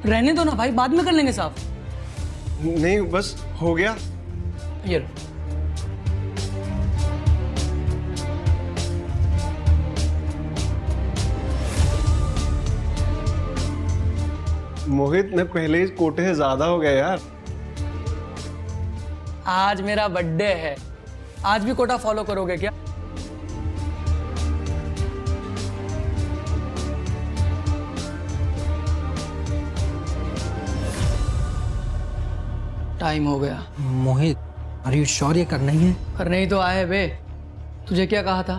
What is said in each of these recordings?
रहने दो ना भाई, बाद में कर लेंगे साफ। नहीं बस हो गया। ये लो। मोहित मैं पहले ही कोटे से ज्यादा हो गया यार। आज मेरा बर्थडे है, आज भी कोटा फॉलो करोगे क्या? टाइम हो गया। मोहित, अरे यू श्योर ये करना ही है? करने ही तो आए बे। तुझे क्या कहा था?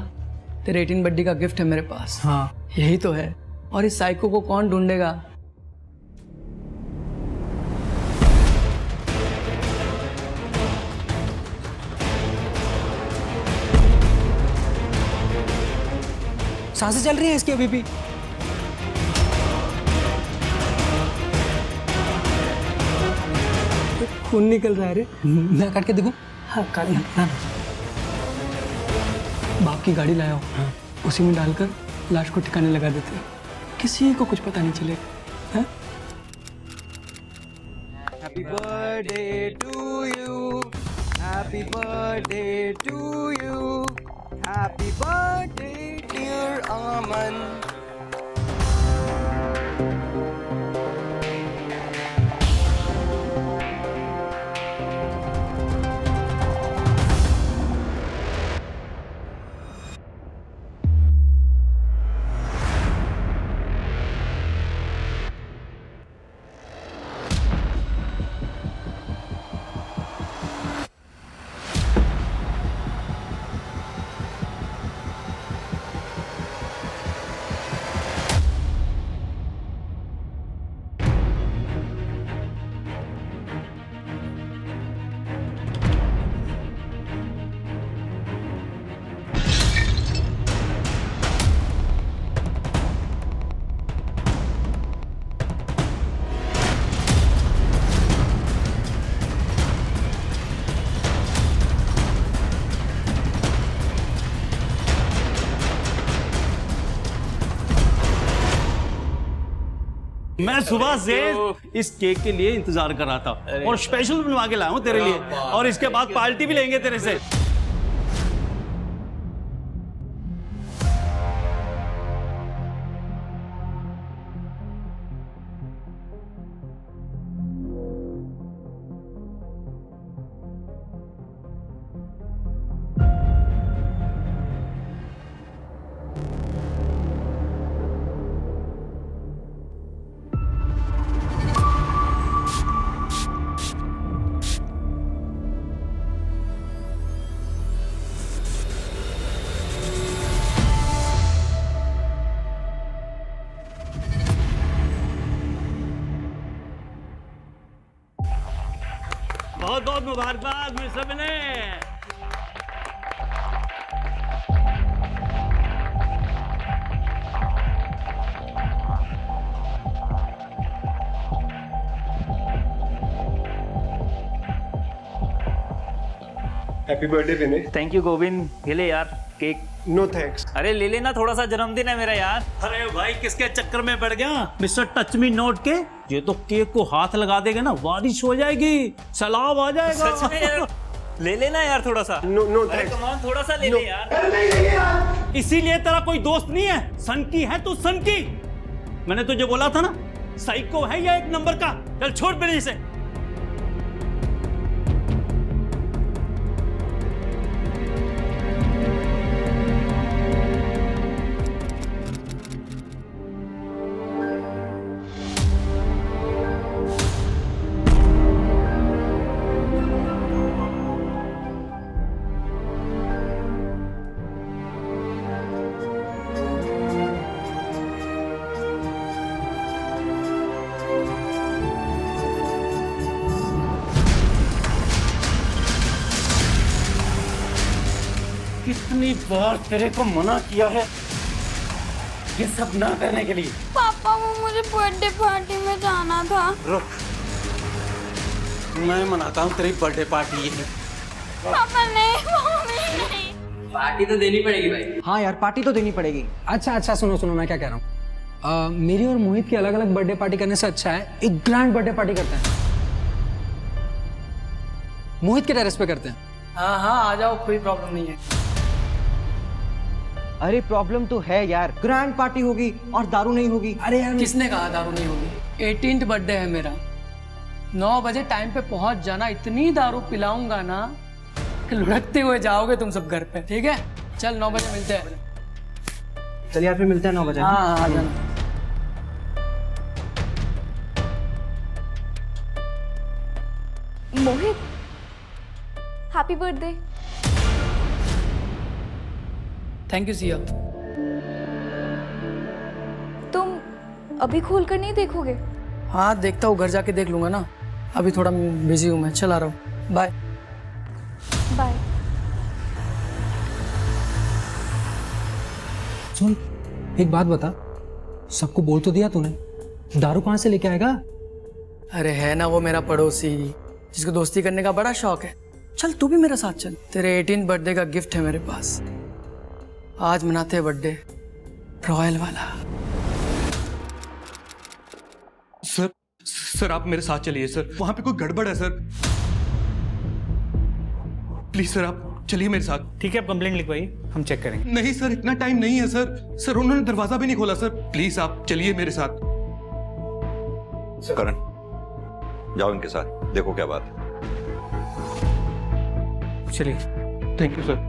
तेरे 18 बर्थडे का गिफ्ट है मेरे पास। हाँ। यही तो है। और इस साइको को कौन ढूंढेगा? सांसें चल रही हैं इसकी अभी भी। खून निकल रहा है रे। मैं काट के देखूं? हाँ काट ना। बाप की गाड़ी लाया हो, उसी में डालकर लाश को ठिकाने लगा देते हैं, किसी को कुछ पता नहीं चलेगा। हाँ? Happy birthday to you. Happy birthday to you. Happy birthday, dear Aman. मैं सुबह से इस केक के लिए इंतजार कर रहा था और स्पेशल बनवा के लाया हूँ तेरे लिए, और इसके बाद पार्टी भी लेंगे तेरे से। बहुत बहुत मुबारकबाद mister Vinay. Happy birthday Vinay. Thank you Govind, ये ले यार केक। No thanks. अरे ले लेना, थोड़ा सा जन्मदिन है मेरा यार। अरे भाई किसके चक्कर में पड़ गया मिस्टर टच मी नोट के? ये तो केक को हाथ लगा देगा ना, बारिश हो जाएगी, सैलाब आ जाएगा। सच में यार, ले लेना यार थोड़ा सा। नो अरे थैंक्स। कम ऑन, थोड़ा सा ले ले यार। इसीलिए तेरा कोई दोस्त नहीं है? सन की है तू, सन की। मैंने तुझे बोला था ना, साइको है या एक नंबर का। चल छोड़ मेरे से। कितनी बार तेरे को मना किया है ये सब ना करने के लिए। पापा वो मुझे बर्थडे पार्टी में जाना था। रुक, मैं मनाता हूँ तेरी बर्थडे पार्टी। पापा नहीं, मम्मी नहीं। पार्टी तो देनी पड़ेगी भाई। हाँ यार, पार्टी तो देनी पड़ेगी। अच्छा अच्छा, सुनो सुनो, मैं क्या कह रहा हूँ, मेरी और मोहित की अलग अलग बर्थडे पार्टी करने से अच्छा है एक ग्रैंड बर्थडे पार्टी करते हैं। मोहित के टेरेस पे करते हैं। हाँ हाँ आ जाओ, कोई प्रॉब्लम नहीं है। अरे प्रॉब्लम तो है यार, ग्रैंड पार्टी होगी और दारू नहीं होगी। अरे यार किसने कहा दारू नहीं होगी? 18th बर्थडे है मेरा, 9 बजे टाइम पे पहुंच जाना। इतनी दारू पिलाऊंगा ना कि लुढ़कते हुए जाओगे तुम सब घर पे, ठीक है? चल 9 बजे मिलते हैं। चल यार फिर मिलते हैं 9 बजे। हाँ हाँ आ जाना। Mohit, happy birthday. Thank you Siya. तुम अभी खोल कर नहीं देखोगे? हाँ देखता हूँ, घर जाके देख लूंगा ना। अभी थोड़ा बिजी हूँ मैं, चला रहा हूँ, बाय। बाय। सुन, एक बात बता, सबको बोल तो दिया तूने, दारू कहाँ से लेके आएगा? अरे है ना वो मेरा पड़ोसी जिसको दोस्ती करने का बड़ा शौक है। चल तू भी मेरे साथ चल, तेरे 18th बर्थडे का गिफ्ट है मेरे पास। आज मनाते हैं बर्थडे रॉयल वाला। सर आप मेरे साथ चलिए सर, वहां पे कोई गड़बड़ है सर। प्लीज सर आप चलिए मेरे साथ। ठीक है, आप कंप्लेंट लिखवाइए, हम चेक करेंगे। नहीं सर, इतना टाइम नहीं है सर। सर उन्होंने दरवाजा भी नहीं खोला सर। प्लीज आप चलिए मेरे साथ। करण, जाओ इनके साथ, देखो क्या बात है। चलिए। Thank you sir.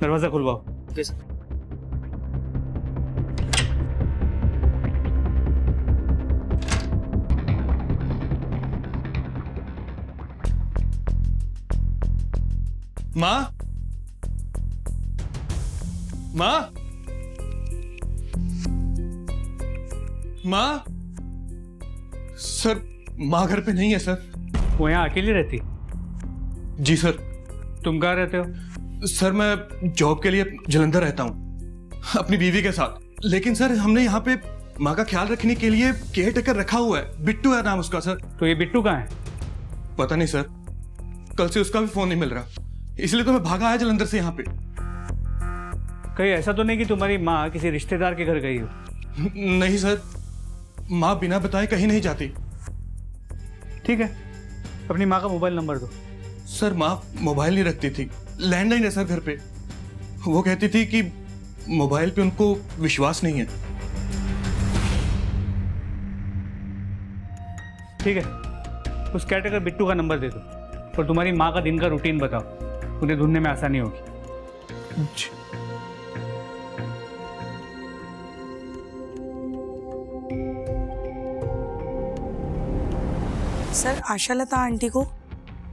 दरवाजा खुलवाओ। माँ, माँ, माँ। सर माँ घर पे नहीं है सर। वो यहाँ अकेली रहती? जी सर। तुम कहाँ रहते हो? सर मैं जॉब के लिए जलंधर रहता हूँ अपनी बीवी के साथ। लेकिन सर हमने यहाँ पे माँ का ख्याल रखने के लिए केयर टेकर रखा हुआ है, बिट्टू है नाम उसका सर। तो ये बिट्टू कहाँ है? पता नहीं सर, कल से उसका भी फोन नहीं मिल रहा, इसलिए तो मैं भागा आया जलंधर से यहाँ पे। कहीं ऐसा तो नहीं कि तुम्हारी माँ किसी रिश्तेदार के घर गई हो? नहीं सर, माँ बिना बताए कहीं नहीं जाती। ठीक है, अपनी माँ का मोबाइल नंबर दो। सर माँ मोबाइल नहीं रखती थी, लैंडलाइन है सर घर पे। वो कहती थी कि मोबाइल पे उनको विश्वास नहीं है। ठीक है, उस कैटेगर बिट्टू का नंबर दे दो और तुम्हारी माँ का दिन का रूटीन बताओ, उन्हें ढूंढने में आसानी होगी। सर आशालता आंटी को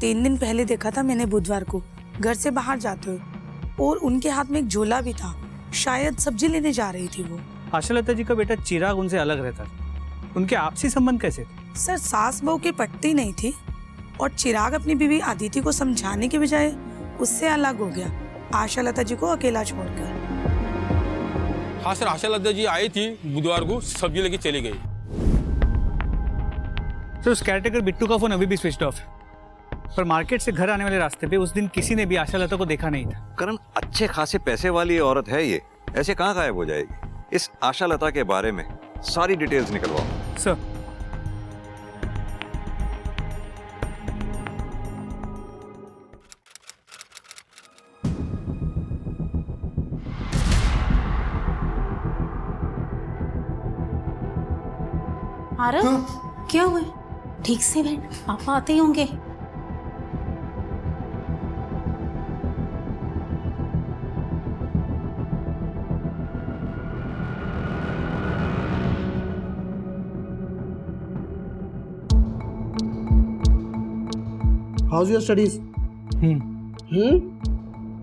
3 दिन पहले देखा था मैंने, बुधवार को घर से बाहर जाते हुए, और उनके हाथ में एक झोला भी था, शायद सब्जी लेने जा रही थी वो। आशालता जी का बेटा चिराग उनसे अलग रहता था, उनके आपसी संबंध कैसे थे? सर सास बहू की पटती नहीं थी और चिराग अपनी बीवी अदिति को समझाने के बजाय उससे अलग हो गया, आशालता जी को अकेला छोड़कर। हाँ सर, आशालता जी आई थी बुधवार को, सब्जी लेके चली गई। तो उस कैटेगर बिट्टू का फोन अभी भी स्विच ऑफ है, पर मार्केट से घर आने वाले रास्ते पे उस दिन किसी ने भी आशालता को देखा नहीं था। करण अच्छे खासे पैसे वाली औरत है ये, ऐसे कहाँ गायब हो जाएगी? इस आशालता के बारे में सारी डिटेल्स निकलवाओ। सर, आरव, क्या हुआ? ठीक से बैठ, पापा आते ही होंगे। How's your studies?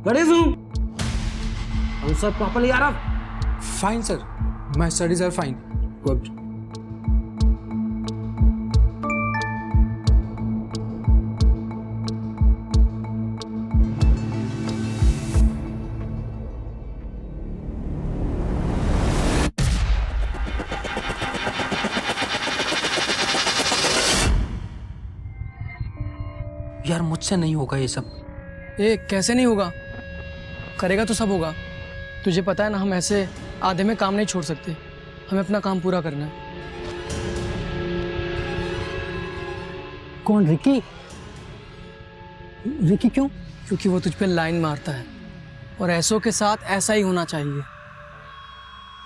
What is you? Answer properly, Arav. Fine, sir. My studies are fine. Good. Sir मुझसे नहीं होगा ये सब। कैसे नहीं होगा? करेगा तो सब होगा। तुझे पता है ना, हम ऐसे आधे में काम नहीं छोड़ सकते। हमें अपना काम पूरा करना है। कौन? रिकी? रिकी क्यों? क्योंकि वो तुझ पे लाइन मारता है और ऐसों के साथ ऐसा ही होना चाहिए,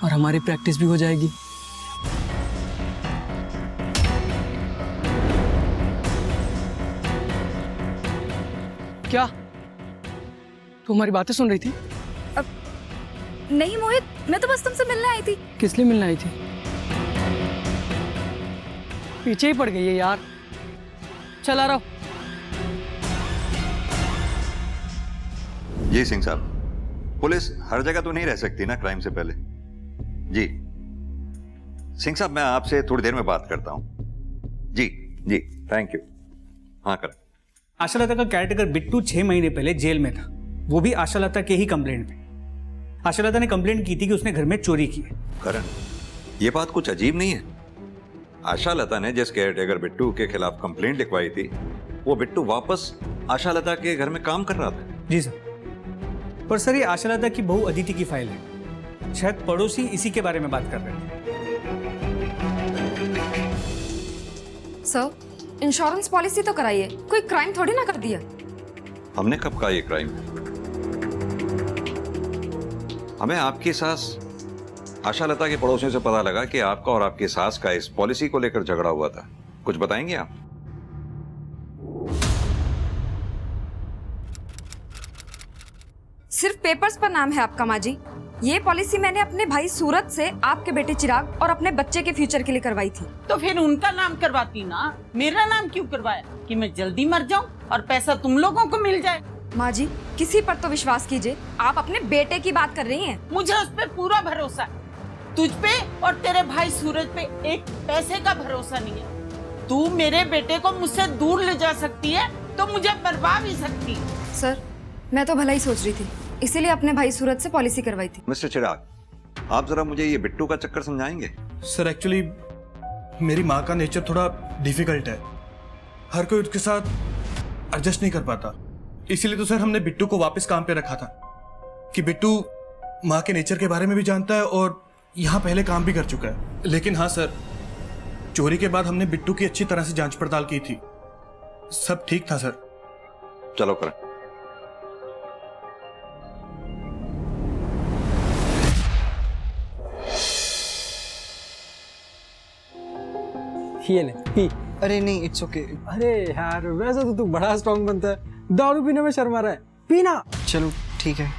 और हमारी प्रैक्टिस भी हो जाएगी। क्या तू हमारी बातें सुन रही थी? नहीं मोहित, मैं तो बस तुमसे मिलने आई थी। किस लिए मिलने आई थी? पीछे ही पड़ गई है यार। चल आ रहा हूं। जी सिंह साहब, पुलिस हर जगह तो नहीं रह सकती ना क्राइम से पहले। जी सिंह साहब, मैं आपसे थोड़ी देर में बात करता हूं। जी जी, थैंक यू। हाँ कर। आशालता का केयरटेकर बिट्टू 6 महीने पहले जेल में था, वो भी आशालता के ही कंप्लेंट पे। आशालता ने कंप्लेंट की थी कि उसने घर में चोरी की है। करण, ये बात कुछ अजीब नहीं है। आशालता ने जिस केयरटेकर बिट्टू के खिलाफ कंप्लेंट लिखवाई थी, वो बिट्टू वापस आशालता के घर में काम कर रहा था। जी सर। पर सर, ये आशालता की बहू अदिति की फाइल है। शायद पड़ोसी इसी के बारे में बात कर रहे थे। सर, इंश्योरेंस पॉलिसी तो कराइए, कोई क्राइम थोड़ी ना कर दिया। हमने कब कहा ये क्राइम है? हमें आपकी सास आशालता के पड़ोसियों से पता लगा कि आपका और आपकी सास का इस पॉलिसी को लेकर झगड़ा हुआ था। कुछ बताएंगे आप? सिर्फ पेपर्स पर नाम है आपका माँ जी। ये पॉलिसी मैंने अपने भाई सूरज से आपके बेटे चिराग और अपने बच्चे के फ्यूचर के लिए करवाई थी। तो फिर उनका नाम करवाती ना, मेरा नाम क्यों करवाया कि मैं जल्दी मर जाऊं और पैसा तुम लोगों को मिल जाए? माँ जी, किसी पर तो विश्वास कीजिए। आप अपने बेटे की बात कर रही हैं। मुझे उस पे पूरा भरोसा है, तुझ पे और तेरे भाई सूरज पे एक पैसे का भरोसा नहीं है। तू मेरे बेटे को मुझसे दूर ले जा सकती है तो मुझे मरवा भी सकती है। सर, मैं तो भला ही सोच रही थी, इसीलिए अपने भाई सूरज से पॉलिसी करवाई थी। मिस्टर चिराग, आप जरा मुझे ये बिट्टू का चक्कर समझाएंगे? सर एक्चुअली मेरी माँ का नेचर थोड़ा डिफिकल्ट है, हर कोई उसके साथ एडजस्ट नहीं कर पाता। इसीलिए तो सर हमने बिट्टू को वापस काम पे रखा था कि बिट्टू माँ के नेचर के बारे में भी जानता है और यहाँ पहले काम भी कर चुका है। लेकिन हाँ सर, चोरी के बाद हमने बिट्टू की अच्छी तरह से जांच पड़ताल की थी, सब ठीक था सर। चलो करें। ये ले पी। अरे नहीं, इट्स ओके। अरे यार, वैसे तो तू बड़ा स्ट्रांग बनता है, दारू पीने में शर्मा रहा है, पीना। चलो ठीक है।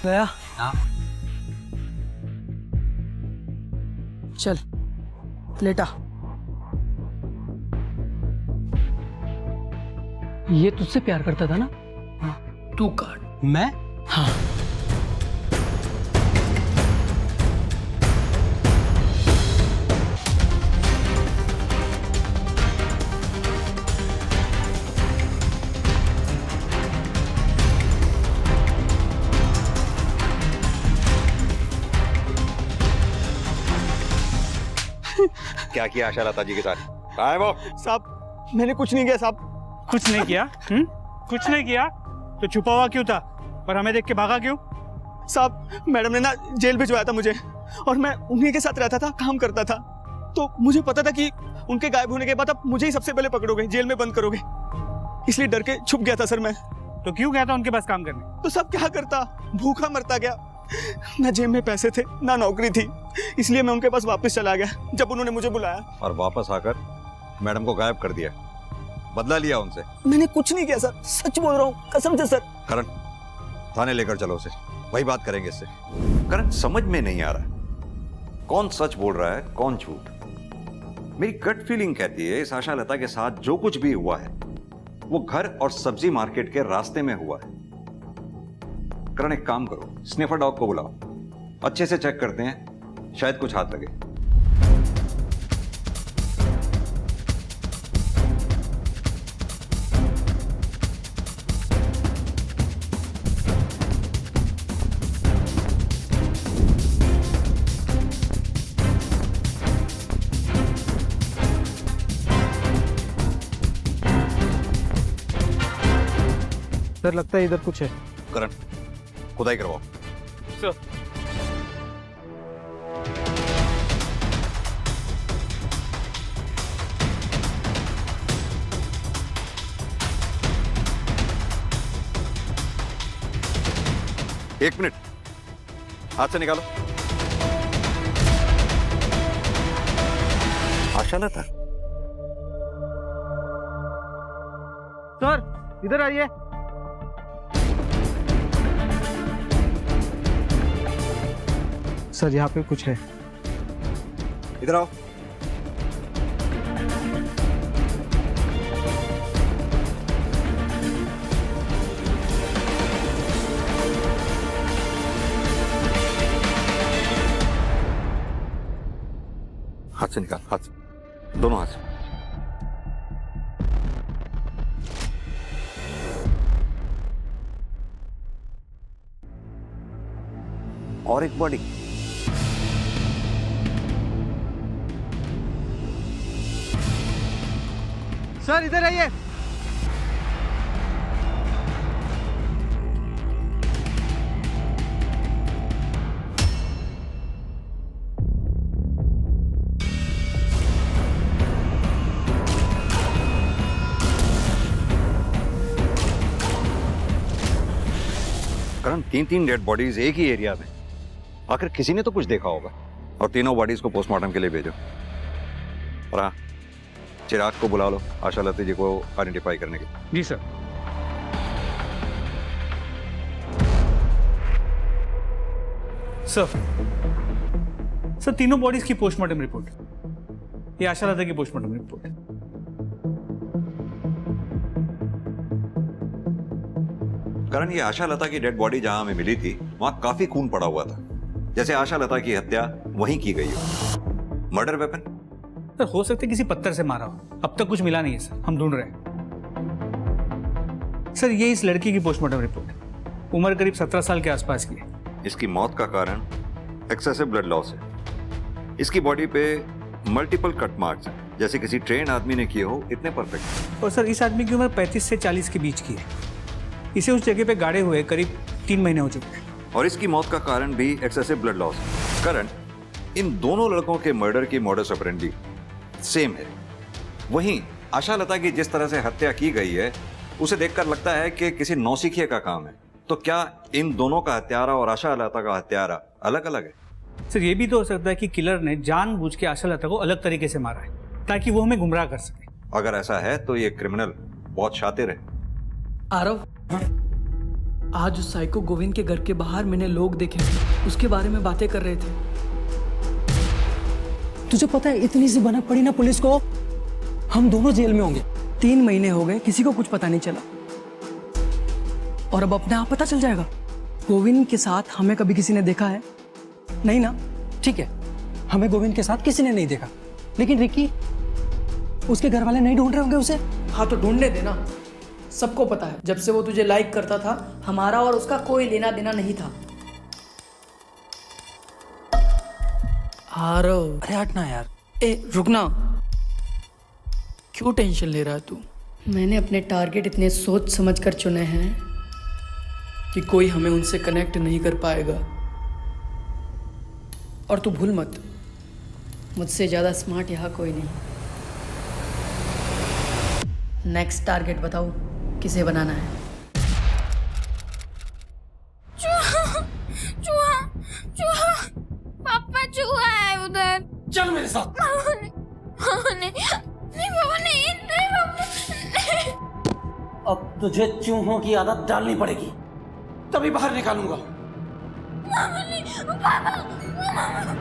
गया? हाँ। चल लेटा। ये तुझसे प्यार करता था ना? हाँ, तू काट। मैं? हाँ। क्या किया आशालता जी के साथ? कहाँ है वो? साहब मैंने कुछ नहीं किया साहब। कुछ नहीं किया? कुछ नहीं किया तो छुपा हुआ क्यों था और हमें देख के भागा क्यों? साहब मैडम ने ना जेल भिजवाया था मुझे, और मैं उन्हीं के साथ रहता था, काम करता था। तो मुझे पता था कि उनके गायब होने के बाद आप मुझे ही सबसे पहले पकड़ोगे, जेल में बंद करोगे, इसलिए डर के छुप गया था सर मैं। तो क्यों गया था उनके पास काम करने? तो सब क्या करता, भूखा मरता गया। ना जेब में पैसे थे ना नौकरी थी, इसलिए मैं उनके पास वापस चला गया जब उन्होंने मुझे बुलाया। और वापस आकर मैडम को गायब कर दिया, बदला लिया उनसे? मैंने कुछ नहीं किया सर, सच बोल रहा हूँ, कसम से सर। करण, थाने लेकर चलो उसे, वही बात करेंगे इससे। करण, समझ में नहीं आ रहा कौन सच बोल रहा है कौन झूठ। मेरी गट फीलिंग कहती है इस आशालता के साथ जो कुछ भी हुआ है वो घर और सब्जी मार्केट के रास्ते में हुआ है। करण, एक काम करो, स्निफर डॉग को बुलाओ, अच्छे से चेक करते हैं शायद कुछ हाथ लगे। सर लगता है इधर कुछ है। करण, खुदाई करवाओ। सर एक मिनट, हाथ से निकालो। आशालता, सर इधर आइए। सर यहाँ पे कुछ है। इधर आओ। हाथ से निकाल, हाथ से, दोनों हाथ से। और एक बॉडी। सर इधर आइए। करण, 3 डेड बॉडीज एक ही एरिया में, आखिर किसी ने तो कुछ देखा होगा। और तीनों बॉडीज को पोस्टमार्टम के लिए भेजो। और हाँ, चिराग को बुला लो आशालता जी को आइडेंटिफाई करने के। जी सर। सर तीनों बॉडीज की पोस्टमार्टम रिपोर्ट, ये आशालता की पोस्टमार्टम रिपोर्ट। करण, ये आशालता की डेड बॉडी जहां हमें मिली थी वहां काफी खून पड़ा हुआ था, जैसे आशालता की हत्या वहीं की गई हो। Murder weapon? सर हो सकता है किसी पत्थर से मारा हो, अब तक कुछ मिला नहीं है सर, हम ढूंढ रहे हैं। सर ये इस लड़की की पोस्टमार्टम रिपोर्ट, उम्र करीब 17 साल के आसपास की है। इसकी मौत का कारण एक्सेसिव ब्लड लॉस है। इसकी बॉडी पे मल्टीपल कट मार्क्स हैं, जैसे किसी ट्रेन आदमी ने किए हो, इतने परफेक्ट। और सर इस आदमी की उम्र 35 से 40 के बीच की है। इसे उस जगह पे गाड़े हुए करीब 3 महीने हो चुके हैं। और इसकी मौत का कारण भी एक्सेसिव ब्लड लॉस है। करण, इन दोनों लड़कों के मर्डर की मॉडस ऑपरेंडी सेम है। वहीं आशालता की जिस तरह से हत्या की गई है उसे देखकर लगता है कि किसी नौसिखिए का काम है। तो क्या इन दोनों का हत्यारा और आशालता का हत्यारा अलग अलग है? सर ये भी तो हो सकता है कि किलर ने जानबूझ के आशालता को अलग तरीके से मारा है ताकि वो हमें गुमराह कर सके। अगर ऐसा है तो ये क्रिमिनल बहुत शातिर है। आरव, आज उस साइको गोविंद के घर के बाहर मैंने लोग देखे, उसके बारे में बातें कर रहे थे। तुझे पता है इतनी सी भनक पड़ी ना पुलिस को, हम दोनों जेल में होंगे। 3 महीने हो गए, किसी को कुछ पता नहीं चला, और अब अपने आप पता चल जाएगा। गोविंद के साथ हमें कभी किसी ने देखा है? नहीं ना? ठीक है, हमें गोविंद के साथ किसी ने नहीं देखा, लेकिन रिकी, उसके घर वाले नहीं ढूंढ रहे होंगे उसे? हाँ तो ढूंढने देना। सबको पता है जब से वो तुझे लाइक करता था, हमारा और उसका कोई लेना देना नहीं था। आरव, अरे हटना यार। ए रुकना, क्यों टेंशन ले रहा है तू? मैंने अपने टारगेट इतने सोच समझ कर चुने हैं कि कोई हमें उनसे कनेक्ट नहीं कर पाएगा। और तू भूल मत, मुझसे ज़्यादा स्मार्ट यहाँ कोई नहीं। नेक्स्ट टारगेट बताओ, किसे बनाना है? चूहा, चूहा, चूहा, पापा चूहा है उधर। चल मेरे साथ। नहीं, पापा नहीं, पापा। अब तुझे चूहों की आदत डालनी पड़ेगी, तभी बाहर निकालूंगा। पापा नहीं, पापा।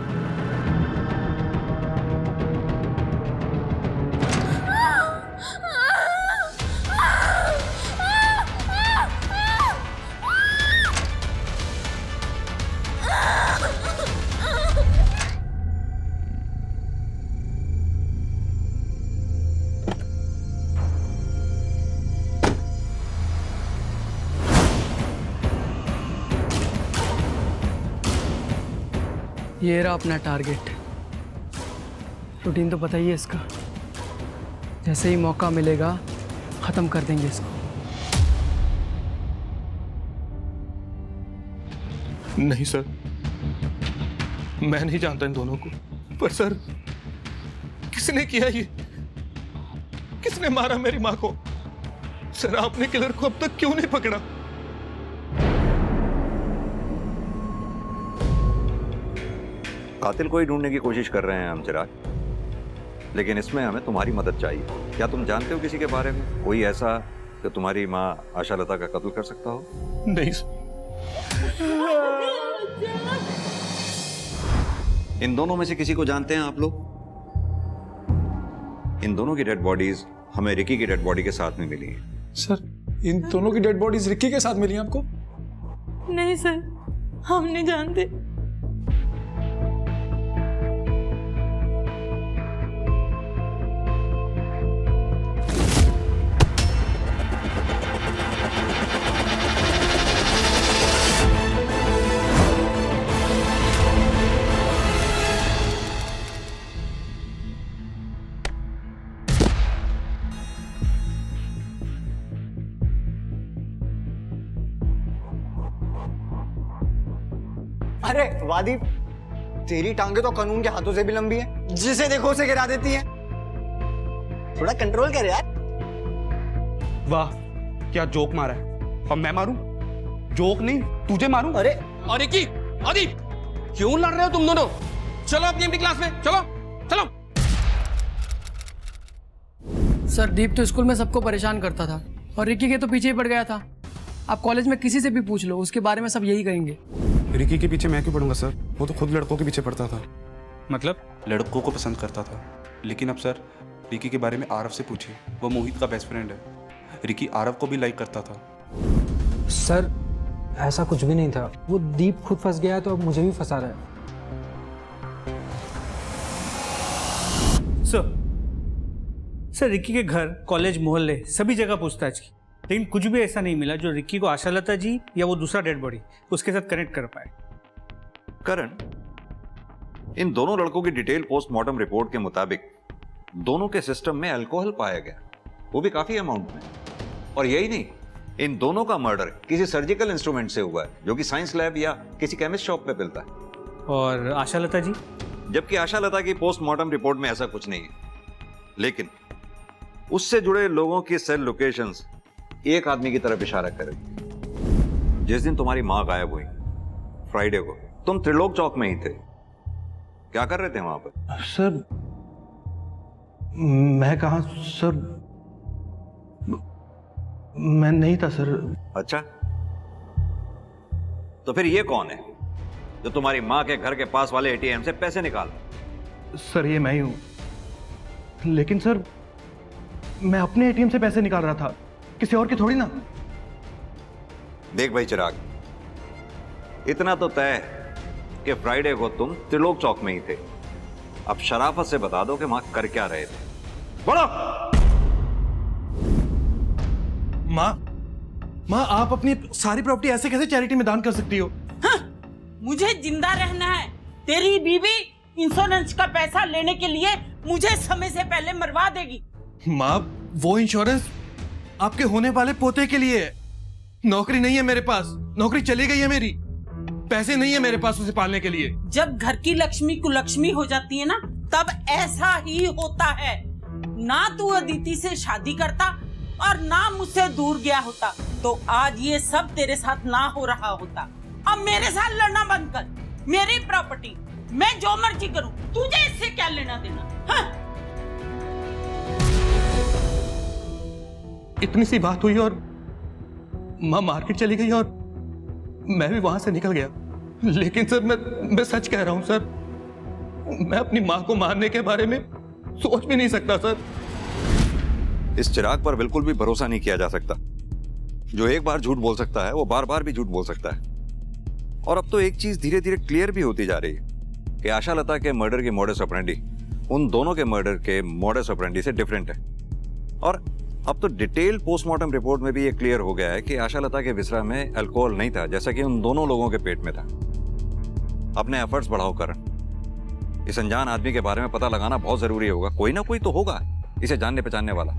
ये रहा अपना टारगेट। रूटीन तो पता ही है इसका, जैसे ही मौका मिलेगा खत्म कर देंगे इसको। नहीं सर, मैं नहीं जानता इन दोनों को, पर सर किसने किया ये? किसने मारा मेरी माँ को? सर आपने किलर को अब तक क्यों नहीं पकड़ा? कातिल को ही ढूंढने की कोशिश कर रहे हैं हम चिराग, लेकिन इसमें हमें तुम्हारी मदद चाहिए। क्या तुम जानते हो किसी के बारे में, कोई ऐसा कि तुम्हारी माँ आशालता का कत्ल कर सकता हो? नहीं सर। इन दोनों में से किसी को जानते हैं आप लोग? इन दोनों की डेड बॉडीज हमें रिकी की डेड बॉडी के साथ में मिली हैं। सर इन दोनों की डेड बॉडीज रिक्की के साथ मिली हैं आपको? नहीं सर, हम नहीं जानते। अरे वादी, तेरी टांगे तो कानून के हाथों से भी लंबी है, जिसे देखो उसे गिरा देती है। थोड़ा कंट्रोल कर यार। वाह, क्या जोक मारा है। अब मैं मारूं? जोक नहीं, तुझे मारूं। अरे अरे की आदि, क्यों लड़ रहे हो तुम दोनों? चलो अपनी क्लास में, चलो चलो। सर दीप तो स्कूल में सबको परेशान करता था और रिकी के तो पीछे ही पड़ गया था। आप कॉलेज में किसी से भी पूछ लो, उसके बारे में सब यही कहेंगे। रिकी के पीछे मैं क्यों पढ़ूंगा सर? वो तो खुद लड़कों के पीछे पड़ता था। मतलब? लड़कों को पसंद करता था। लेकिन अब सर रिकी के बारे में आरव से पूछिए, वो मोहित का बेस्ट फ्रेंड है। रिकी आरव को भी लाइक करता था। सर ऐसा कुछ भी नहीं था, वो दीप खुद फंस गया है तो अब मुझे भी फंसा रहा है। सर रिकी के घर, कॉलेज, मोहल्ले सभी जगह पूछताछ की, लेकिन कुछ भी ऐसा नहीं मिला जो रिकी को आशालता जी या वो दूसरा डेड बॉडी उसके साथ कनेक्ट कर पाए। करण, इन दोनों लड़कों की डिटेल पोस्टमार्टम रिपोर्ट के मुताबिक दोनों के सिस्टम में अल्कोहल पाया गया, वो भी काफी अमाउंट में। और यही नहीं, इन दोनों का मर्डर किसी सर्जिकल इंस्ट्रूमेंट से हुआ है जो कि साइंस लैब या किसी केमिस्ट शॉप पे मिलता है। और आशालता जी? जबकि आशालता की पोस्टमार्टम रिपोर्ट में ऐसा कुछ नहीं है, लेकिन उससे जुड़े लोगों की सेल लोकेशंस एक आदमी की तरफ इशारा करेगी। जिस दिन तुम्हारी मां गायब हुई, फ्राइडे को, तुम त्रिलोक चौक में ही थे। क्या कर रहे थे वहां पर? सर मैं कहा सर, मैं नहीं था सर। अच्छा, तो फिर ये कौन है जो तुम्हारी मां के घर के पास वाले एटीएम से पैसे निकाल? सर ये मैं ही हूं, लेकिन सर मैं अपने एटीएम से पैसे निकाल रहा था, किसी और की थोड़ी ना। देख भाई चिराग, इतना तो तय है कि फ्राइडे को तुम त्रिलोक चौक में ही थे। अब शराफत से बता दो कि वहां कर क्या रहे थे। बोलो। माँ आप अपनी सारी प्रॉपर्टी ऐसे कैसे चैरिटी में दान कर सकती हो? हाँ, मुझे जिंदा रहना है। तेरी बीवी इंश्योरेंस का पैसा लेने के लिए मुझे समय से पहले मरवा देगी। माँ वो इंश्योरेंस आपके होने वाले पोते के लिए है। नौकरी नहीं है मेरे पास, नौकरी चली गई है मेरी, पैसे नहीं है मेरे पास उसे पालने के लिए। जब घर की लक्ष्मी कुलक्ष्मी हो जाती है ना, तब ऐसा ही होता है। ना तू अदिति से शादी करता और ना मुझसे दूर गया होता, तो आज ये सब तेरे साथ ना हो रहा होता। अब मेरे साथ लड़ना बंद कर। मेरी प्रॉपर्टी, मैं जो मर्जी करूं, तुझे इससे क्या लेना देना? हाँ? इतनी सी बात हुई और माँ मार्केट चली गई और मैं भी वहां से निकल गया। लेकिन सर मैं सच कह रहा हूं सर, मैं अपनी माँ को मारने के बारे में सोच भी नहीं सकता सर। इस चिराग पर बिल्कुल भी भरोसा नहीं किया जा सकता। जो एक बार झूठ बोल सकता है वो बार बार भी झूठ बोल सकता है। और अब तो एक चीज धीरे धीरे क्लियर भी होती जा रही है कि आशालता के मर्डर की मोडस ऑपरेंडी उन दोनों के मर्डर के मोडस ऑपरेंडी से डिफरेंट है। और अब तो डिटेल पोस्टमार्टम रिपोर्ट में भी ये क्लियर हो गया है कि आशालता के विसरा में अल्कोहल नहीं था, जैसा कि उन दोनों लोगों के पेट में था। अपने एफर्ट्स बढ़ाओ करण, इस अनजान आदमी के बारे में पता लगाना बहुत जरूरी होगा। कोई ना कोई तो होगा इसे जानने पहचानने वाला।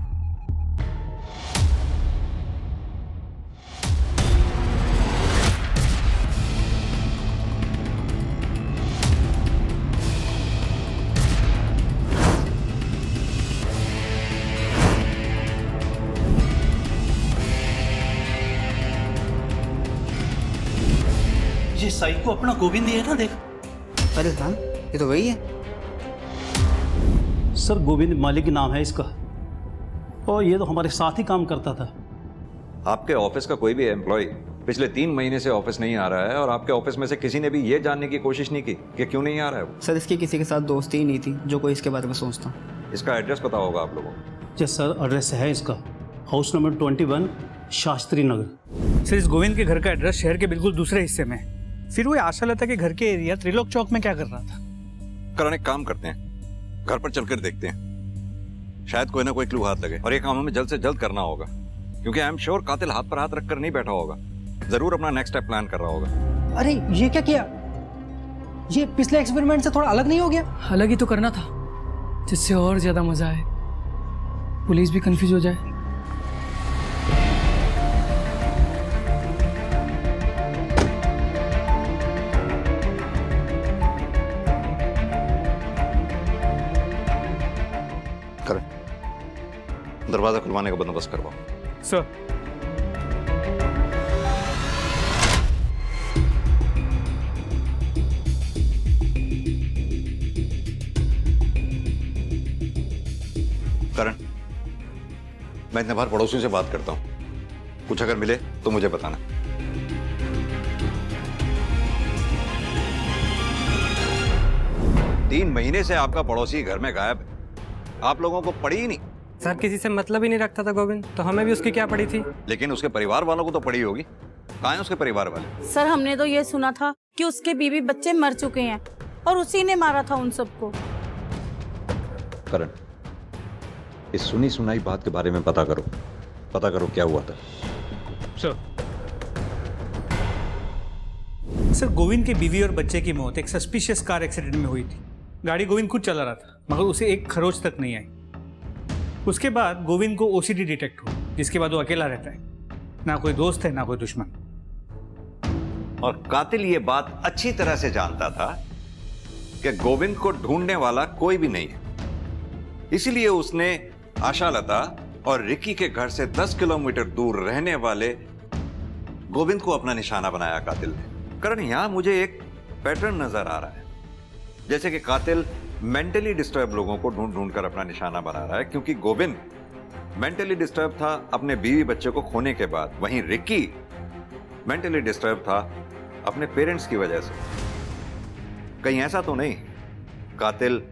ये साइको अपना गोविंद ही है ना, देख। अरे हाँ, ये तो वही है। सर गोविंद मालिक नाम है इसका, और ये तो हमारे साथ ही काम करता था। आपके ऑफिस का कोई भी एम्प्लॉय पिछले 3 महीने से ऑफिस नहीं आ रहा है और आपके ऑफिस में से किसी ने भी ये जानने की कोशिश नहीं की कि क्यों नहीं आ रहा है वो। सर इसकी किसी के साथ दोस्ती ही नहीं थी जो कोई इसके बारे में सोचता। इसका एड्रेस पता होगा आप लोगों को? जी सर, एड्रेस है इसका house number 21 Shastri Nagar. Sir इस गोविंद के घर का एड्रेस शहर के बिल्कुल दूसरे हिस्से में। फिर वो आशालता के घर के एरिया त्रिलोक चौक में क्या कर रहा था? करण, एक काम करते हैं, घर पर चलकर देखते हैं, शायद कोई ना कोई क्लू हाथ लगे। और ये काम हमें जल्द से जल्द करना होगा, क्योंकि आई एम श्योर कातिल हाथ पर हाथ रखकर नहीं बैठा होगा, जरूर अपना नेक्स्ट स्टेप प्लान कर रहा होगा। अरे ये क्या किया? ये पिछले एक्सपेरिमेंट से थोड़ा अलग नहीं हो गया? अलग ही तो करना था, जिससे और ज्यादा मजा आए, पुलिस भी कंफ्यूज हो जाए। दरवाजा खुलवाने का बंदोबस्त करवाओ। सर करण, मैं इतने बार पड़ोसियों से बात करता हूं, कुछ अगर मिले तो मुझे बताना। तीन महीने से आपका पड़ोसी घर में गायब है, आप लोगों को पड़ी ही नहीं। सर किसी से मतलब ही नहीं रखता था गोविंद, तो हमें भी उसकी क्या पड़ी थी? लेकिन उसके परिवार वालों को तो पड़ी होगी। कहाँ हैं उसके परिवार वाले? सर हमने तो ये सुना था कि उसके बीवी बच्चे मर चुके हैं और उसी ने मारा था उन सबको। करण, इस सुनी सुनाई बात के बारे में पता करो क्या हुआ था। सर गोविंद के बीवी और बच्चे की मौत एक सस्पिशियस कार एक्सीडेंट में हुई थी। गाड़ी गोविंद खुद चला रहा था, मगर उसे एक खरोच तक नहीं आई। उसके बाद गोविंद को ओसीडी डिटेक्ट हुआ, जिसके बाद वो अकेला रहता है, ना कोई दोस्त है ना कोई दुश्मन। और कातिल ये बात अच्छी तरह से जानता था कि गोविंद को ढूंढने वाला कोई भी नहीं है, इसीलिए उसने आशालता और रिकी के घर से 10 किलोमीटर दूर रहने वाले गोविंद को अपना निशाना बनाया कातिल ने। करण, यहां मुझे एक पैटर्न नजर आ रहा है, जैसे कि कातिल मेंटली डिस्टर्ब लोगों को ढूंढ ढूंढ कर अपना निशाना बना रहा है, क्योंकि गोविंद मेंटली डिस्टर्ब था अपने बीवी बच्चे को खोने के बाद, वहीं रिकी मेंटली डिस्टर्ब था अपने पेरेंट्स की वजह से। कहीं ऐसा तो नहीं कातिल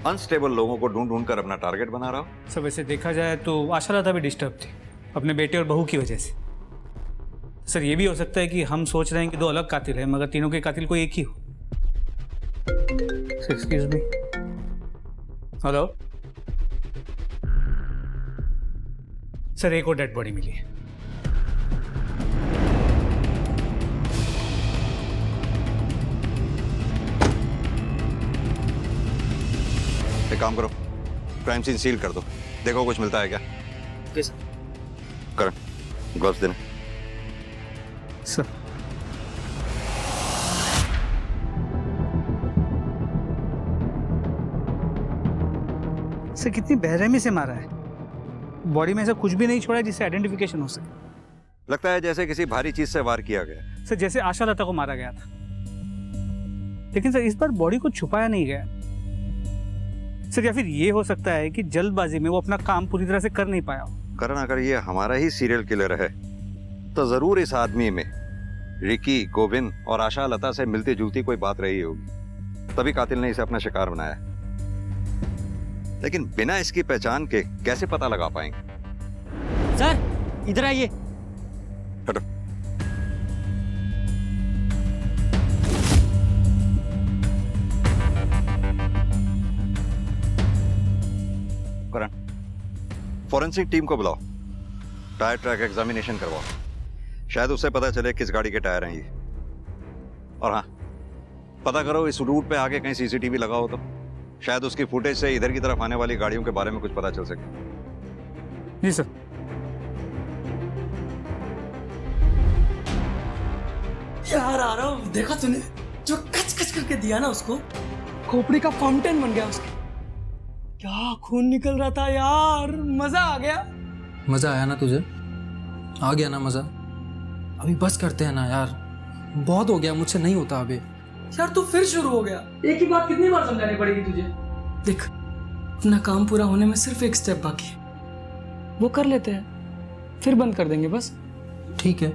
अनस्टेबल लोगों को ढूंढ ढूंढ कर अपना टारगेट बना रहा हो? सब ऐसे देखा जाए तो आशालता भी डिस्टर्ब थी अपने बेटे और बहू की वजह से। सर ये भी हो सकता है कि हम सोच रहे हैं कि 2 अलग कातिल हैं, मगर तीनों के कातिल कोई एक ही हो। Excuse me. हेलो सर, एक और डेड बॉडी मिली है। एक काम करो, क्राइम सीन सील कर दो, देखो कुछ मिलता है क्या। करण, ग्लव्स देना। सर कितनी बेरहमी से मारा है, बॉडी में ऐसा कुछ भी नहीं छोड़ा जिससे आइडेंटिफिकेशन हो सके। लगता है जैसे किसी भारी चीज से वार किया गया। सर जैसे आशालता को मारा गया था, लेकिन सर इस बार बॉडी को छुपाया नहीं गया। सर या फिर ये हो सकता है कि जल्दबाजी में वो अपना काम पूरी तरह से कर नहीं पाया हो। करण, अगर ये हमारा ही सीरियल किलर है तो जरूर इस आदमी में रिकी, गोविंद और आशालता से मिलती जुलती कोई बात रही होगी, तभी कातिल ने इसे अपना शिकार बनाया। लेकिन बिना इसकी पहचान के कैसे पता लगा पाएंगे? सर इधर आइए। हटो। करण, फॉरेंसिक टीम को बुलाओ, टायर ट्रैक एग्जामिनेशन करवाओ, शायद उससे पता चले किस गाड़ी के टायर हैं ये। और हाँ, पता करो इस रूट पे आगे कहीं सीसीटीवी लगा हो तो शायद उसकी फुटेज से इधर की तरफ आने वाली गाड़ियों के बारे में कुछ पता चल सके। जी सर। यार आरव, देखा तूने जो कच कच करके दिया ना उसको, खोपड़ी का फाउंटेन बन गया उसके। क्या खून निकल रहा था यार, मजा आ गया। मजा आया ना तुझे? आ गया ना मजा? अभी बस करते हैं ना यार, बहुत हो गया, मुझसे नहीं होता अभी। यार तू फिर शुरू हो गया। एक ही बात कितनी बार समझानी पड़ेगी तुझे? देख, अपना काम पूरा होने में सिर्फ एक स्टेप बाकी है, वो कर लेते हैं, फिर बंद कर देंगे बस। ठीक है,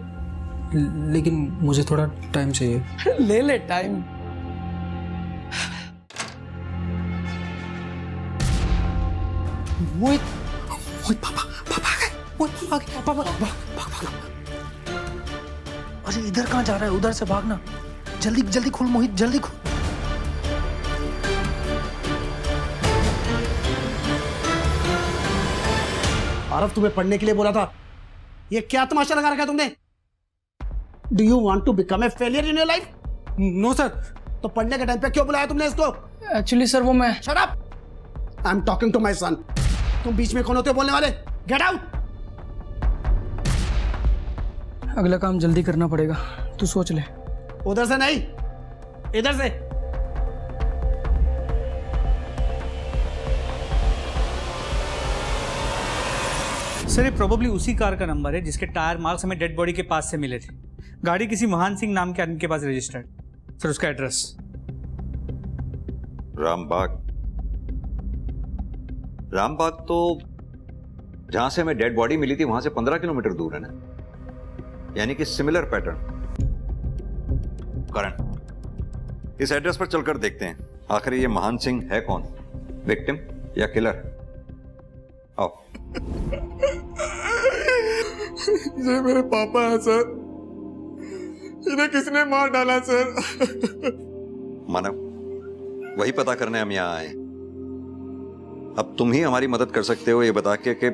लेकिन मुझे थोड़ा टाइम चाहिए। ले ले टाइम। मोहित, मोहित पापा, पापा आ गए, मोहित आ गए, पापा, भाग। अरे इधर कहाँ जा रहा है? उधर से भागना, जल्दी जल्दी खोल मोहित, जल्दी खोल। आरव, तुम्हें पढ़ने के लिए बोला था, ये क्या तमाशा लगा रखा है तुमने? Do you want to become a failure in your life? No sir. तो पढ़ने के टाइम पे क्यों बुलाया तुमने इसको? एक्चुअली सर वो मैं। Shut up! I am talking to my son. तुम बीच में कौन होते हो बोलने वाले? Get out! अगला काम जल्दी करना पड़ेगा, तू सोच ले। उधर से नहीं, इधर से। सर ये प्रोबेबली उसी कार का नंबर है जिसके टायर मार्क्स हमें डेड बॉडी के पास से मिले थे। गाड़ी किसी महान सिंह नाम के आदमी के पास रजिस्टर्ड। सर उसका एड्रेस रामबाग तो जहां से हमें डेड बॉडी मिली थी वहां से 15 किलोमीटर दूर है ना, यानी कि सिमिलर पैटर्न। करण, इस एड्रेस पर चलकर देखते हैं आखिर ये महान सिंह है कौन, विक्टिम या किलर। आओ। ये मेरे पापा हैं सर, इन्हें किसने मार डाला सर? मानव, वही पता करने हम यहाँ आए। अब तुम ही हमारी मदद कर सकते हो ये बता के कि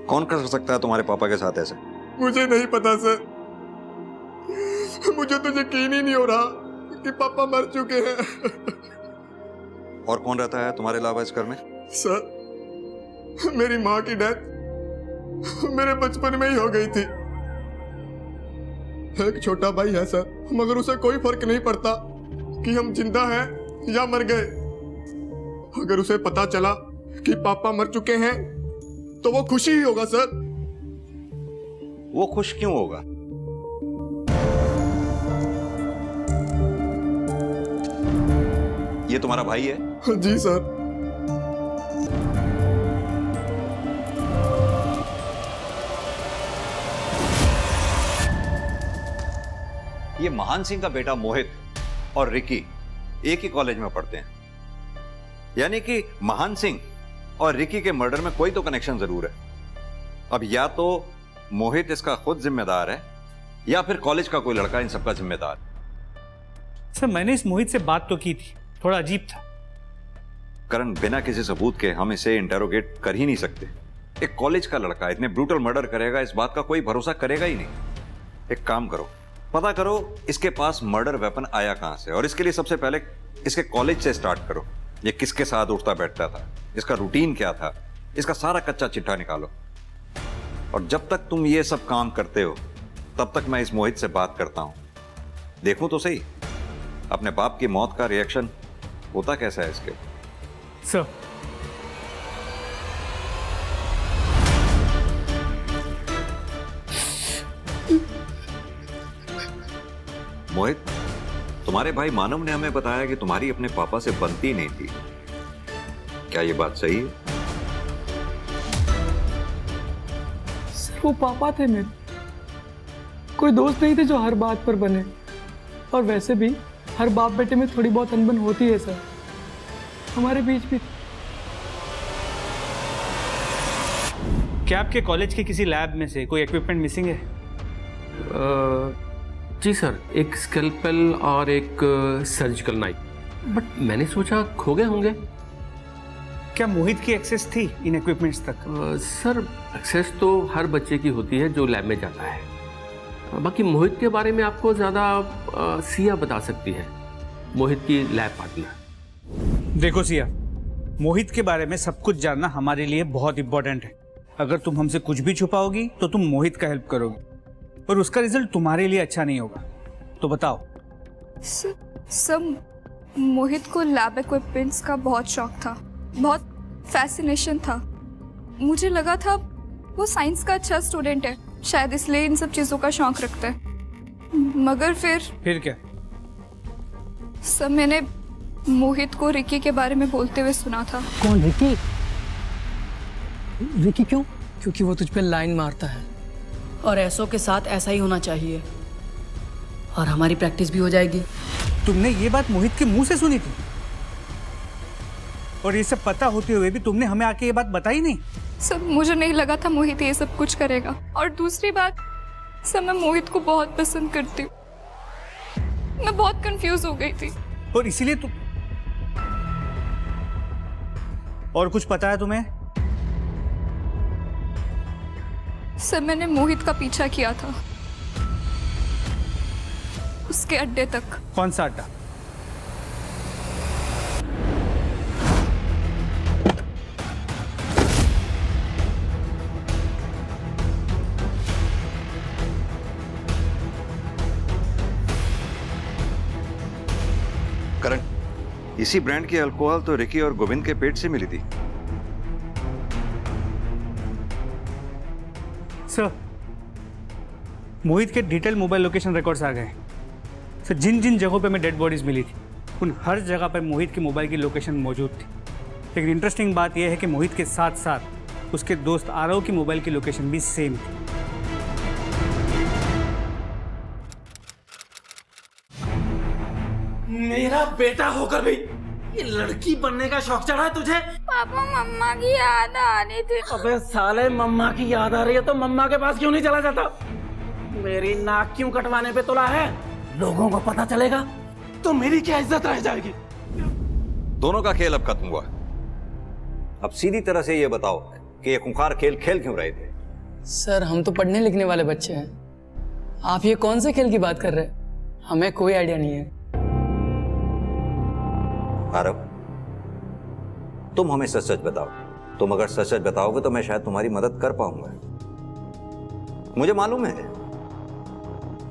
कौन कर सकता है तुम्हारे पापा के साथ ऐसे। मुझे नहीं पता सर, मुझे तो यकीन ही नहीं हो रहा कि पापा मर चुके हैं। और कौन रहता है तुम्हारे अलावा इस घर में? सर, मेरी माँ की डेथ मेरे बचपन में ही हो गई थी। एक छोटा भाई है सर, मगर उसे कोई फर्क नहीं पड़ता कि हम जिंदा हैं या मर गए। अगर उसे पता चला कि पापा मर चुके हैं तो वो खुशी ही होगा सर। वो खुश क्यों होगा? ये तुम्हारा भाई है? जी सर। ये महान सिंह का बेटा मोहित और रिकी एक ही कॉलेज में पढ़ते हैं, यानी कि महान सिंह और रिकी के मर्डर में कोई तो कनेक्शन जरूर है। अब या तो मोहित इसका खुद जिम्मेदार है या फिर कॉलेज का कोई लड़का इन सबका जिम्मेदार। सर मैंने इस मोहित से बात तो की थी, थोड़ा अजीब था। करण, बिना किसी सबूत के हम इसे इंटेरोगेट कर ही नहीं सकते। एक कॉलेज का लड़का इतने ब्रूटल मर्डर करेगा, इस बात का कोई भरोसा करेगा ही नहीं। एक काम करो, पता करो इसके पास मर्डर वेपन आया कहां से, और इसके लिए सबसे पहले इसके कॉलेज से स्टार्ट करो। ये किसके साथ उठता बैठता था, इसका रूटीन क्या था, इसका सारा कच्चा चिट्ठा निकालो। और जब तक तुम ये सब काम करते हो तब तक मैं इस मोहित से बात करता हूं, देखूं तो सही अपने बाप की मौत का रिएक्शन होता कैसा है इसके। सर मोहित, तुम्हारे भाई मानव ने हमें बताया कि तुम्हारी अपने पापा से बनती नहीं थी, क्या ये बात सही है? सर वो पापा थे मेरे, कोई दोस्त नहीं थे जो हर बात पर बने। और वैसे भी हर बाप बेटे में थोड़ी बहुत अनबन होती है सर, हमारे बीच भी। क्या आपके कॉलेज के किसी लैब में से कोई इक्विपमेंट मिसिंग है? जी सर, एक स्कैल्पेल और एक सर्जिकल नाइफ, बट मैंने सोचा खो गए होंगे। क्या मोहित की एक्सेस थी इन इक्विपमेंट्स तक? सर एक्सेस तो हर बच्चे की होती है जो लैब में जाता है। बाकी मोहित के बारे में आपको ज़्यादा सिया बता सकती है। मोहित की लैब पार्टनर। देखो सिया, मोहित के बारे में सब कुछ जानना हमारे लिए बहुत इंपॉर्टेंट है। अगर तुम हमसे कुछ भी छुपाओगी तो तुम मोहित का हेल्प करोगी और उसका रिजल्ट तुम्हारे लिए अच्छा नहीं होगा। तो बताओ। सब मोहित को लैब इक्विपमेंट्स का बहुत शौक था, बहुत फैसिनेशन था। मुझे लगा था वो साइंस का अच्छा स्टूडेंट है, शायद इसलिए इन सब चीज़ों का शौक रखता है। मगर फिर क्या? सब मैंने मोहित को रिकी के बारे में बोलते हुए सुना था। कौन रिकी? रिकी क्यों? क्योंकि वो तुझ पे लाइन मारता है और ऐसों के साथ ऐसा ही होना चाहिए और हमारी प्रैक्टिस भी हो जाएगी। तुमने ये बात मोहित के मुंह से सुनी थी और ये सब पता होते हुए भी तुमने हमें आके ये बात बताई नहीं? सब मुझे नहीं लगा था मोहित ये सब कुछ करेगा। और दूसरी बात, सब मैं मोहित को बहुत पसंद करती हूँ। मैं बहुत कंफ्यूज हो गई थी और इसीलिए तुम। और कुछ पता है तुम्हें? सब मैंने मोहित का पीछा किया था उसके अड्डे तक। कौन सा अड्डा? करण, इसी ब्रांड की अल्कोहल तो रिकी और गोविंद के पेट से मिली थी। सर, मोहित के डिटेल मोबाइल लोकेशन रिकॉर्ड्स आ गए। सर, जिन जिन जगहों पे हमें डेड बॉडीज मिली थी उन हर जगह पर मोहित के मोबाइल की लोकेशन मौजूद थी। लेकिन इंटरेस्टिंग बात यह है कि मोहित के साथ साथ उसके दोस्त आरव की मोबाइल की लोकेशन भी सेम थी। मेरा बेटा होकर भी ये लड़की बनने का शौक चढ़ा है तुझे? पापा मम्मा की याद आ रही थी। अबे साले, मम्मा की याद आ रही है तो मम्मा के पास क्यों नहीं चला जाता? मेरी नाक क्यों कटवाने पे तुला है? लोगों को पता चलेगा तो मेरी क्या इज्जत रह जाएगी? दोनों का खेल अब खत्म हुआ। अब सीधी तरह से ये बताओ कि ये खूंखार खेल खेल क्यों रहे थे? सर, हम तो पढ़ने लिखने वाले बच्चे हैं। आप ये कौन से खेल की बात कर रहे हैं? हमें कोई आइडिया नहीं है। आरव, तुम हमें सच सच बताओ। तुम अगर सच सच बताओगे तो मैं शायद तुम्हारी मदद कर पाऊंगा। मुझे मालूम है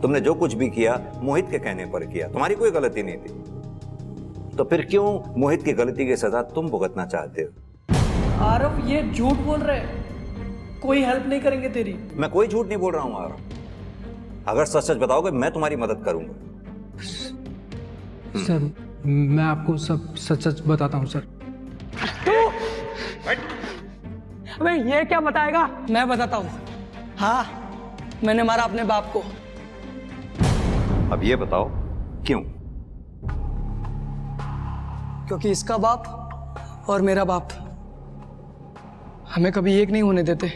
तुमने जो कुछ भी किया मोहित के कहने पर किया, तुम्हारी कोई गलती नहीं थी। तो फिर क्यों मोहित की गलती की सजा तुम भुगतना चाहते हो? आरव, ये झूठ बोल रहे हैं। कोई हेल्प नहीं करेंगे तेरी। मैं कोई झूठ नहीं बोल रहा हूं आरव। अगर सच सच बताओगे मैं तुम्हारी मदद करूंगा। सर, मैं आपको सब सच सच बताता हूँ सर। अबे ये क्या बताएगा? मैं बताता हूँ। हाँ, मैंने मारा अपने बाप को। अब ये बताओ क्यों? क्योंकि इसका बाप और मेरा बाप हमें कभी एक नहीं होने देते।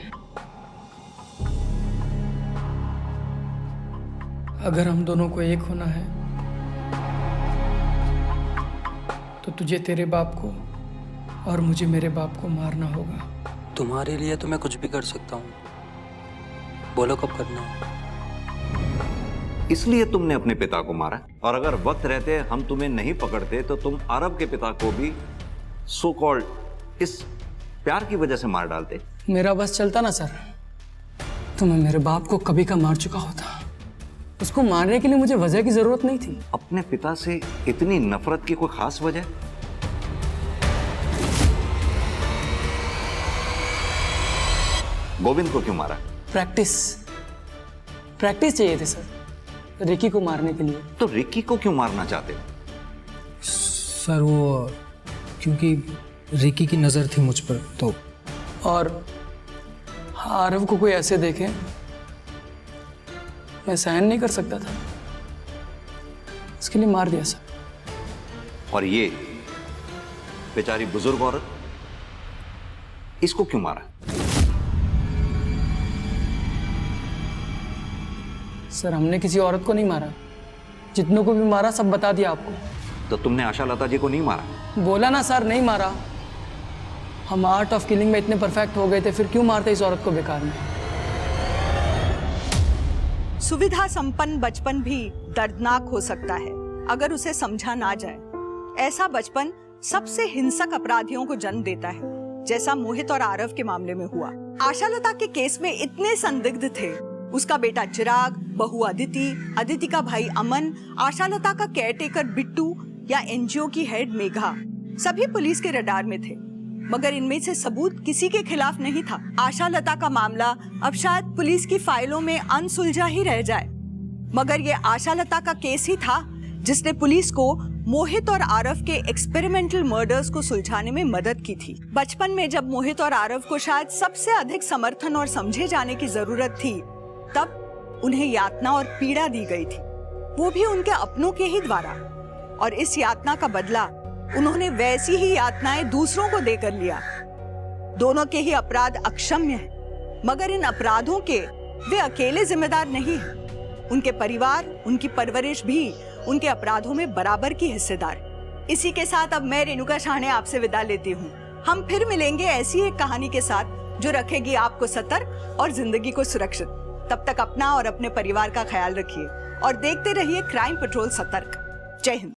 अगर हम दोनों को एक होना है तो तुझे तेरे बाप को और मुझे मेरे बाप को मारना होगा। तुम्हारे लिए तो मैं कुछ भी कर सकता हूँ, बोलो कब करना है। इसलिए तुमने अपने पिता को मारा, और अगर वक्त रहते हम तुम्हें नहीं पकड़ते तो तुम आरव के पिता को भी सो कॉल्ड इस प्यार की वजह से मार डालते। मेरा बस चलता ना सर तो मैं मेरे बाप को कभी का मार चुका होता। उसको मारने के लिए मुझे वजह की जरूरत नहीं थी। अपने पिता से इतनी नफरत की कोई खास वजह? गोविंद को क्यों मारा? प्रैक्टिस चाहिए थी सर, रिकी को मारने के लिए। तो रिकी को क्यों मारना चाहते हो? सर, वो क्योंकि रिकी की नजर थी मुझ पर तो। और आरव को कोई ऐसे देखे मैं सहन नहीं कर सकता था, इसके लिए मार दिया सर। और ये बेचारी बुजुर्ग औरत, इसको क्यों मारा? सर, हमने किसी औरत को नहीं मारा। जितनों को भी मारा सब बता दिया आपको। तो तुमने आशा लता जी को नहीं मारा? बोला ना सर, नहीं मारा। हम आर्ट ऑफ किलिंग में इतने परफेक्ट हो गए थे, फिर क्यों मारते इस औरत को बेकार में? सुविधा संपन्न बचपन भी दर्दनाक हो सकता है। अगर उसे समझा ना जाए। ऐसा बचपन सबसे हिंसक अपराधियों को जन्म देता है, जैसा मोहित और आरव के मामले में हुआ। आशालता के केस में इतने संदिग्ध थे, उसका बेटा चिराग, बहू अदिति, अदिति का भाई अमन, आशालता का केयरटेकर बिट्टू या एनजीओ की हेड मेघा, सभी पुलिस के रडार में थे, मगर इनमें से सबूत किसी के खिलाफ नहीं था। आशालता का मामला अब शायद पुलिस की फाइलों में अनसुलझा ही रह जाए, मगर ये आशालता का केस ही था जिसने पुलिस को मोहित और आरव के एक्सपेरिमेंटल मर्डर्स को सुलझाने में मदद की थी। बचपन में जब मोहित और आरव को शायद सबसे अधिक समर्थन और समझे जाने की जरूरत थी, तब उन्हें यातना और पीड़ा दी गई थी, वो भी उनके अपनों के ही द्वारा। और इस यातना का बदला उन्होंने वैसी ही यातनाएं दूसरों को देकर लिया। दोनों के ही अपराध अक्षम्य हैं, मगर इन अपराधों के वे अकेले जिम्मेदार नहीं हैं। उनके परिवार, उनकी परवरिश भी उनके अपराधों में बराबर की हिस्सेदार। इसी के साथ अब मैं रेणुका शाहने आपसे विदा लेती हूँ। हम फिर मिलेंगे ऐसी एक कहानी के साथ जो रखेगी आपको सतर्क और जिंदगी को सुरक्षित। तब तक अपना और अपने परिवार का ख्याल रखिए और देखते रहिए क्राइम पेट्रोल सतर्क। जय हिंद।